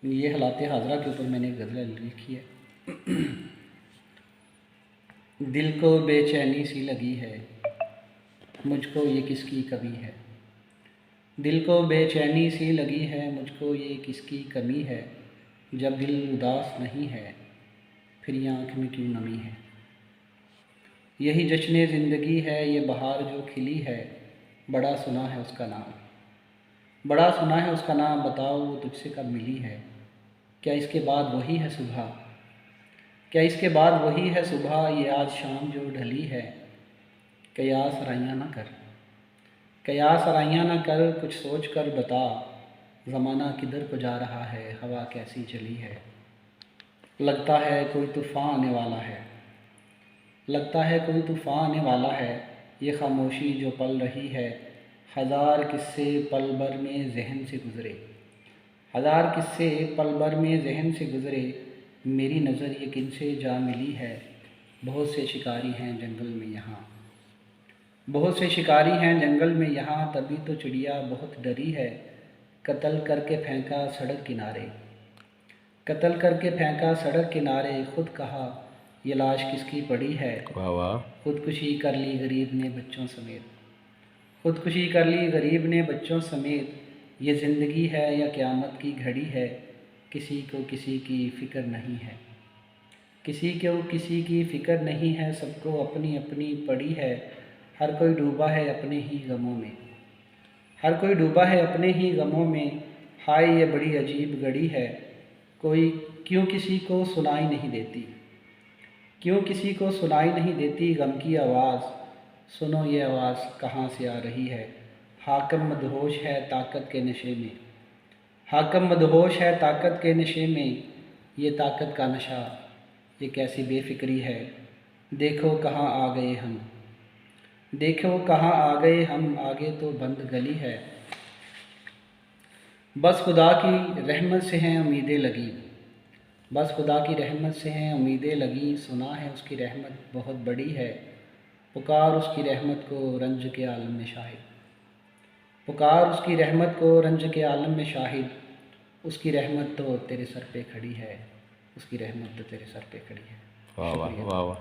ये हालात हाज़रा के ऊपर मैंने एक गज़ल लिखी है। दिल को बेचैनी सी लगी है, मुझको ये किसकी कमी है। दिल को बेचैनी सी लगी है, मुझको ये किसकी कमी है। जब दिल उदास नहीं है, फिर ये आँख में क्यों नमी है। यही जश्न ज़िंदगी है, ये बहार जो खिली है। बड़ा सुना है उसका नाम, बड़ा सुना है उसका नाम। बताओ वो तुझसे कब मिली है। क्या इसके बाद वही है सुबह, क्या इसके बाद वही है सुबह। ये आज शाम जो ढली है। कयास सराइयाँ ना कर, कयास सराइयाँ ना कर, कुछ सोच कर बता। ज़माना किधर को जा रहा है, हवा कैसी चली है। लगता है कोई तूफ़ान आने वाला है, लगता है कोई तूफ़ान आने वाला है। ये खामोशी जो पल रही है, हज़ार किस्से पल भर में जहन से गुज़रे। हज़ार किस्से पल भर में जहन से गुज़रे। मेरी नज़र ये किनसे जा मिली है। बहुत से शिकारी हैं जंगल में यहाँ, बहुत से शिकारी हैं जंगल में यहाँ। तभी तो चिड़िया बहुत डरी है, कत्ल करके फेंका सड़क किनारे। कत्ल करके फेंका सड़क किनारे। खुद कहा ये लाश किसकी पड़ी है। वाह वाह। खुदकुशी कर ली गरीब ने बच्चों समेत, खुदकुशी कर ली गरीब ने बच्चों समेत। ये ज़िंदगी है या क़यामत की घड़ी है, किसी को किसी की फ़िक्र नहीं है। किसी को किसी की फ़िक्र नहीं है, सबको अपनी अपनी पड़ी है। हर कोई डूबा है अपने ही गमों में, हर कोई डूबा है अपने ही गमों में। हाय ये बड़ी अजीब घड़ी है, कोई क्यों किसी को सुनाई नहीं देती। क्यों किसी को सुनाई नहीं देती गम की आवाज़। सुनो ये आवाज़ कहाँ से आ रही है। हाकिम मदहोश है ताकत के नशे में, हाकिम मदहोश है ताकत के नशे में। ये ताकत का नशा, ये कैसी बेफिक्री है। देखो कहाँ आ गए हम, देखो कहाँ आ गए हम। आगे तो बंद गली है, बस खुदा की रहमत से हैं उम्मीदें लगी। बस खुदा की रहमत से हैं उम्मीदें लगी। सुना है उसकी रहमत बहुत बड़ी है, पुकार उसकी रहमत को रंज के आलम में शाहिद। पुकार उसकी रहमत को रंज के आलम में शाहिद। उसकी रहमत तो तेरे सर पे खड़ी है, उसकी रहमत तो तेरे सर पे खड़ी है। वाह वाह शुक्रिया। वाह वाह।